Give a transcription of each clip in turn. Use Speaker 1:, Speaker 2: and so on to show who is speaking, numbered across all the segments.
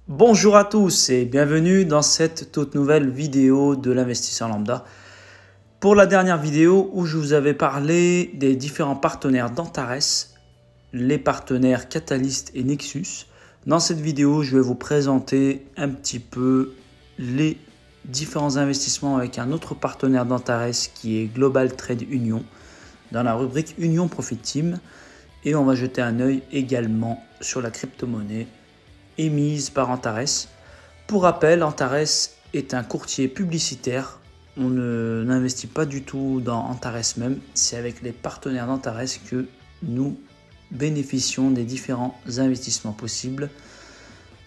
Speaker 1: Bonjour à tous et bienvenue dans cette toute nouvelle vidéo de l'investisseur lambda. Pour la dernière vidéo où je vous avais parlé des différents partenaires d'Antares, les partenaires Catalyst et Nexus, dans cette vidéo je vais vous présenter un petit peu les différents investissements avec un autre partenaire d'Antares qui est Global Trade Union dans la rubrique Union Profit Team, et on va jeter un œil également sur la crypto-monnaie émise par Antares. Pour rappel, Antares est un courtier publicitaire. On n'investit pas du tout dans Antares même. C'est avec les partenaires d'Antares que nous bénéficions des différents investissements possibles.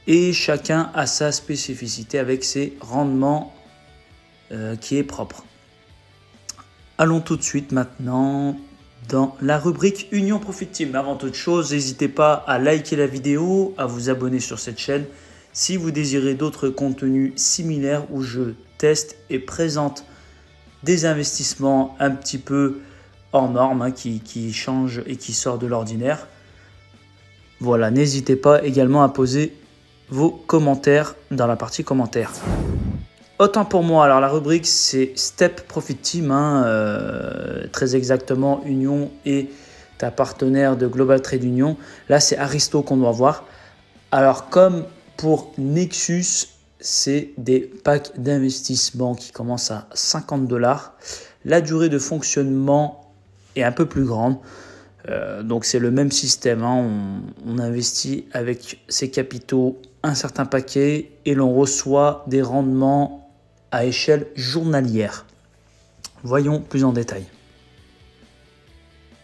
Speaker 1: Et chacun a sa spécificité avec ses rendements qui est propre. Allons tout de suite maintenant dans la rubrique Union Profit Team. Avant toute chose, n'hésitez pas à liker la vidéo, à vous abonner sur cette chaîne si vous désirez d'autres contenus similaires où je teste et présente des investissements un petit peu hors normes qui changent et qui sortent de l'ordinaire. Voilà, n'hésitez pas également à poser vos commentaires dans la partie commentaires. Autant pour moi, alors la rubrique c'est Step Profit Team, très exactement Union et ta partenaire de Global Trade Union. Là c'est Aristo qu'on doit voir. Alors comme pour Nexus, c'est des packs d'investissement qui commencent à 50 $. La durée de fonctionnement est un peu plus grande. Donc c'est le même système, on investit avec ses capitaux un certain paquet et l'on reçoit des rendements à échelle journalière. Voyons plus en détail.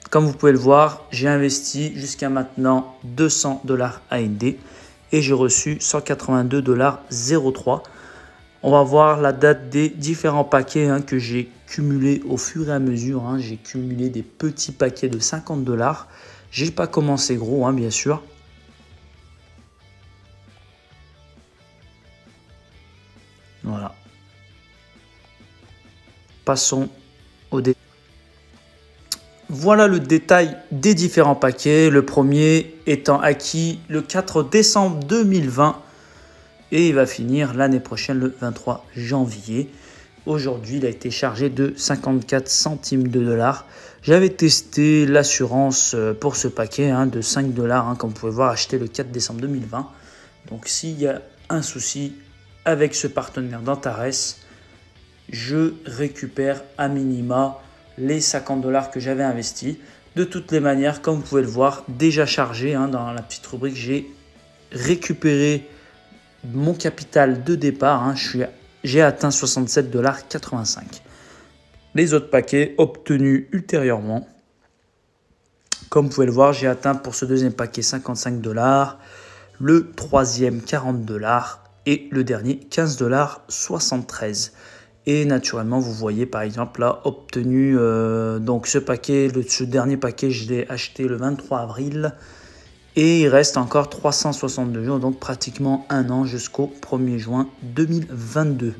Speaker 1: Comme vous pouvez le voir, j'ai investi jusqu'à maintenant 200 $ AND et j'ai reçu 182,03 $. On va voir la date des différents paquets que j'ai cumulés au fur et à mesure. J'ai cumulé des petits paquets de 50 $. J'ai pas commencé gros, bien sûr. Voilà. Passons au détail. Voilà le détail des différents paquets. Le premier étant acquis le 4 décembre 2020 et il va finir l'année prochaine le 23 janvier. Aujourd'hui, il a été chargé de 54 centimes de dollars. J'avais testé l'assurance pour ce paquet de 5 $, comme vous pouvez voir, acheté le 4 décembre 2020. Donc s'il y a un souci avec ce partenaire d'Antares, je récupère à minima les 50 $ que j'avais investis. De toutes les manières, comme vous pouvez le voir, déjà chargé dans la petite rubrique, j'ai récupéré mon capital de départ. J'ai atteint 67,85 $. Les autres paquets obtenus ultérieurement, comme vous pouvez le voir, j'ai atteint pour ce deuxième paquet 55 $, le troisième 40 $ et le dernier 15,73 $. Et naturellement, vous voyez par exemple là, obtenu, donc ce dernier paquet, je l'ai acheté le 23 avril. Et il reste encore 362 jours, donc pratiquement un an jusqu'au 1er juin 2022.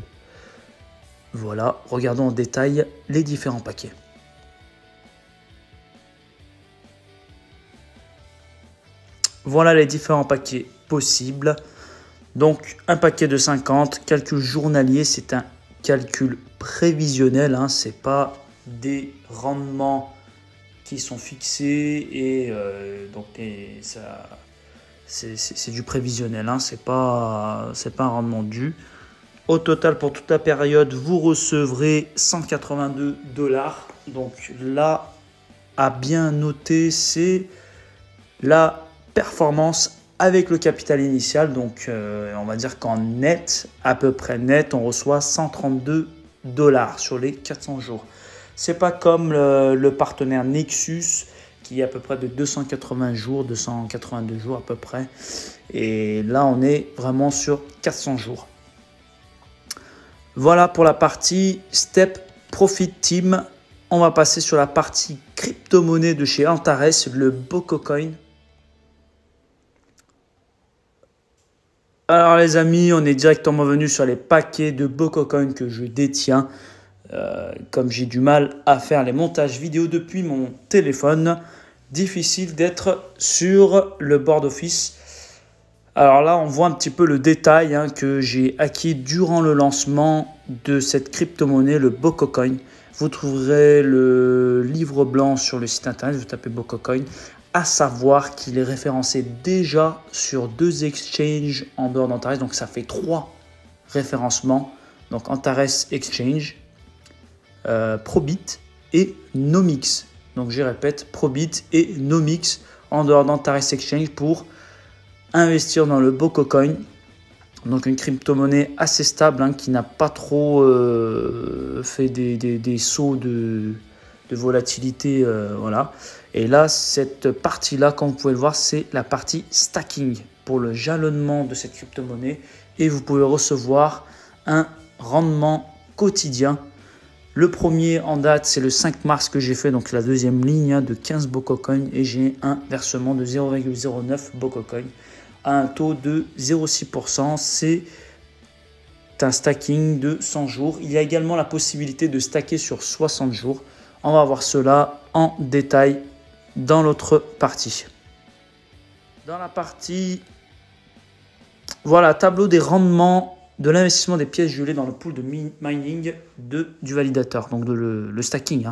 Speaker 1: Voilà, regardons en détail les différents paquets. Voilà les différents paquets possibles. Donc un paquet de 50, calcul journalier, c'est un calcul prévisionnel, c'est pas des rendements qui sont fixés et c'est du prévisionnel, c'est pas un rendement dû. Au total pour toute la période vous recevrez 182 $. Donc là à bien noter, c'est la performance avec le capital initial. Donc on va dire qu'en net, à peu près net, on reçoit 132 $ sur les 400 jours. C'est pas comme le partenaire Nexus qui est à peu près de 280 jours, 282 jours à peu près. Et là, on est vraiment sur 400 jours. Voilà pour la partie Step Profit Team. On va passer sur la partie crypto-monnaie de chez Antares, le BocoCoin. Alors les amis, on est directement venu sur les paquets de BocoCoin que je détiens. Comme j'ai du mal à faire les montages vidéo depuis mon téléphone, difficile d'être sur le board office Alors là, on voit un petit peu le détail que j'ai acquis durant le lancement de cette crypto-monnaie, le BokoCoin. Vous trouverez le livre blanc sur le site internet, vous tapez BokoCoin, à savoir qu'il est référencé déjà sur 2 exchanges en dehors d'Antares, donc ça fait 3 référencements, donc Antares Exchange, Probit et Nomics. Donc je répète, Probit et Nomics en dehors d'Antares Exchange pour investir dans le BokoCoin. Donc une crypto-monnaie assez stable qui n'a pas trop fait des sauts de volatilité. Voilà. Et là, cette partie-là, comme vous pouvez le voir, c'est la partie stacking pour le jalonnement de cette crypto-monnaie. Et vous pouvez recevoir un rendement quotidien. Le premier en date, c'est le 5 mars que j'ai fait, donc la deuxième ligne de 15 BokoCoin. Et j'ai un versement de 0,09 BokoCoin à un taux de 0,6%. C'est un stacking de 100 jours. Il y a également la possibilité de stacker sur 60 jours. On va voir cela en détail dans l'autre partie. Dans la partie, voilà, tableau des rendements de l'investissement des pièces gelées dans le pool de mining du validateur, donc le stacking.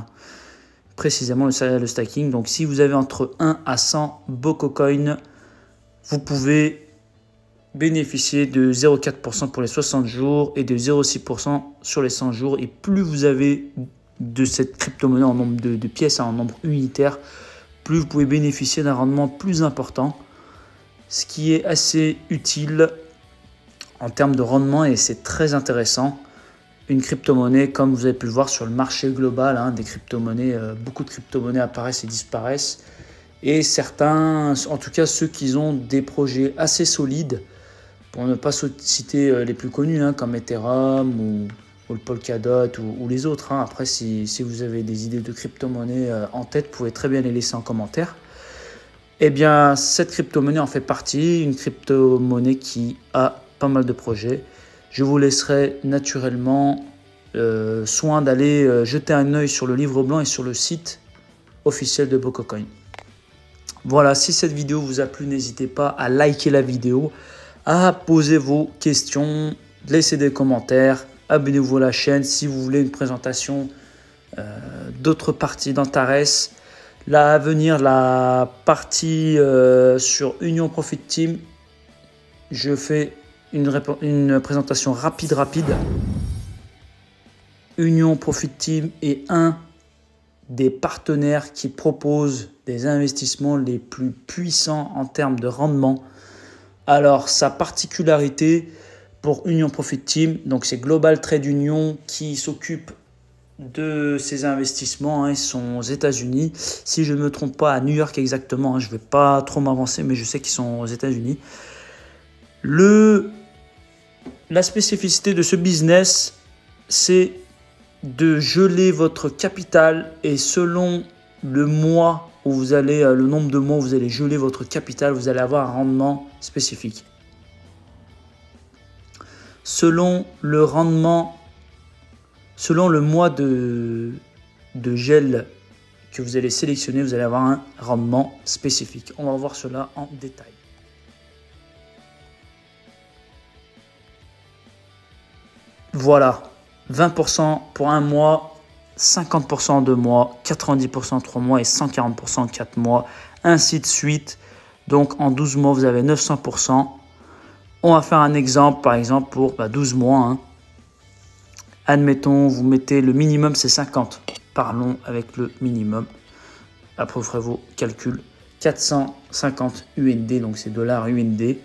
Speaker 1: Précisément le stacking. Donc si vous avez entre 1 à 100 BokoCoin, vous pouvez bénéficier de 0,4% pour les 60 jours et de 0,6% sur les 100 jours. Et plus vous avez de cette crypto-monnaie en nombre de pièces, en nombre unitaire, plus vous pouvez bénéficier d'un rendement plus important. Ce qui est assez utile en termes de rendement et c'est très intéressant. Une crypto-monnaie, comme vous avez pu le voir sur le marché global, des crypto-monnaies, beaucoup de crypto-monnaies apparaissent et disparaissent. Et certains, en tout cas ceux qui ont des projets assez solides, pour ne pas citer les plus connus comme Ethereum ou le Polkadot ou les autres. Après, si vous avez des idées de crypto-monnaie en tête, vous pouvez très bien les laisser en commentaire. Eh bien, cette crypto-monnaie en fait partie, une crypto-monnaie qui a pas mal de projets. Je vous laisserai naturellement soin d'aller jeter un œil sur le livre blanc et sur le site officiel de BokoCoin. Voilà, si cette vidéo vous a plu, n'hésitez pas à liker la vidéo, à poser vos questions, laisser des commentaires, abonnez-vous à la chaîne si vous voulez une présentation d'autres parties d'Antares. Là, à venir, la partie sur Union Profit Team, je fais une présentation rapide. Union Profit Team est un des partenaires qui proposent des investissements les plus puissants en termes de rendement. Alors, sa particularité pour Union Profit Team, donc c'est Global Trade Union qui s'occupe de ces investissements. Ils sont aux États-Unis. Si je ne me trompe pas, à New York exactement. Je ne vais pas trop m'avancer, mais je sais qu'ils sont aux États-Unis. La spécificité de ce business, c'est de geler votre capital et selon le mois où vous allez, le nombre de mois où vous allez geler votre capital, vous allez avoir un rendement spécifique. Selon le rendement, selon le mois de gel que vous allez sélectionner, vous allez avoir un rendement spécifique. On va voir cela en détail. Voilà, 20% pour un mois, 50% en 2 mois, 90% en 3 mois et 140% en 4 mois, ainsi de suite. Donc en 12 mois, vous avez 900%. On va faire un exemple, par exemple, pour 12 mois. Admettons, vous mettez le minimum, c'est 50. Parlons avec le minimum. Après, vous ferez vos calculs. 450 UND, donc c'est dollars UND,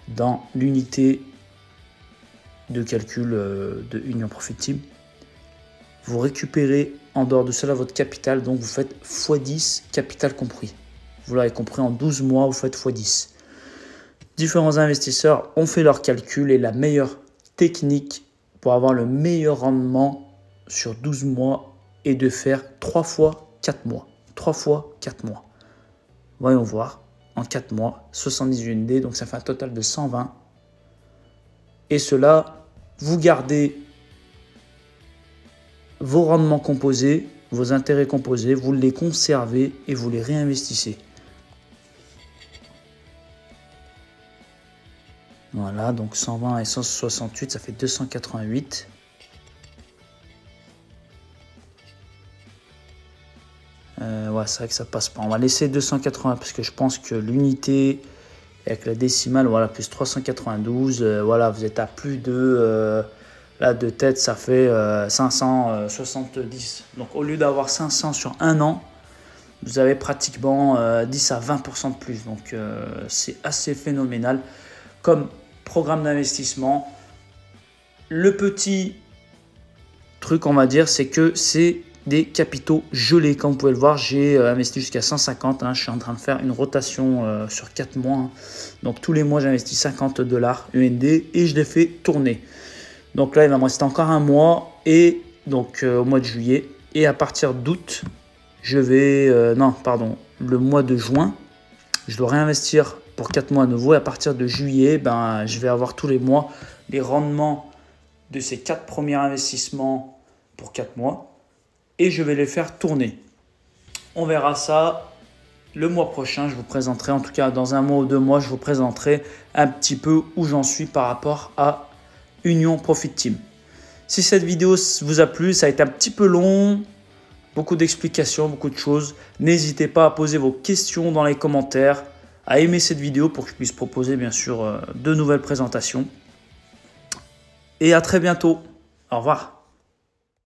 Speaker 1: dans l'unité de calcul de Union Profit Team. Vous récupérez en dehors de cela votre capital, donc vous faites x10, capital compris. Vous l'avez compris, en 12 mois, vous faites x10. Différents investisseurs ont fait leurs calculs et la meilleure technique pour avoir le meilleur rendement sur 12 mois est de faire 3 fois 4 mois. 3 fois 4 mois. Voyons voir. En 4 mois, 70 UND, donc ça fait un total de 120. Et cela, vous gardez vos rendements composés, vos intérêts composés, vous les conservez et vous les réinvestissez. Voilà, donc 120 et 168, ça fait 288. Ouais, c'est vrai que ça passe pas. On va laisser 280 parce que je pense que l'unité avec la décimale, voilà, plus 392. Voilà, vous êtes à plus de... là, de tête, ça fait 570. Donc, au lieu d'avoir 500 sur un an, vous avez pratiquement 10 à 20% de plus. Donc, c'est assez phénoménal comme programme d'investissement. Le petit truc, on va dire, c'est que c'est des capitaux gelés. Comme vous pouvez le voir, j'ai investi jusqu'à 150. Je suis en train de faire une rotation sur 4 mois. Donc, tous les mois, j'investis 50 $, UND, et je les fais tourner. Donc là, il va me rester encore un mois, et donc au mois de juillet. Et à partir d'août, je vais... le mois de juin, je dois réinvestir pour 4 mois à nouveau. Et à partir de juillet, je vais avoir tous les mois les rendements de ces 4 premiers investissements pour 4 mois. Et je vais les faire tourner. On verra ça le mois prochain. Je vous présenterai, en tout cas dans un mois ou 2 mois, je vous présenterai un petit peu où j'en suis par rapport à Union Profit Team. Si cette vidéo vous a plu, ça a été un petit peu long, beaucoup d'explications, beaucoup de choses. N'hésitez pas à poser vos questions dans les commentaires, à aimer cette vidéo pour que je puisse proposer bien sûr de nouvelles présentations. Et à très bientôt. Au revoir.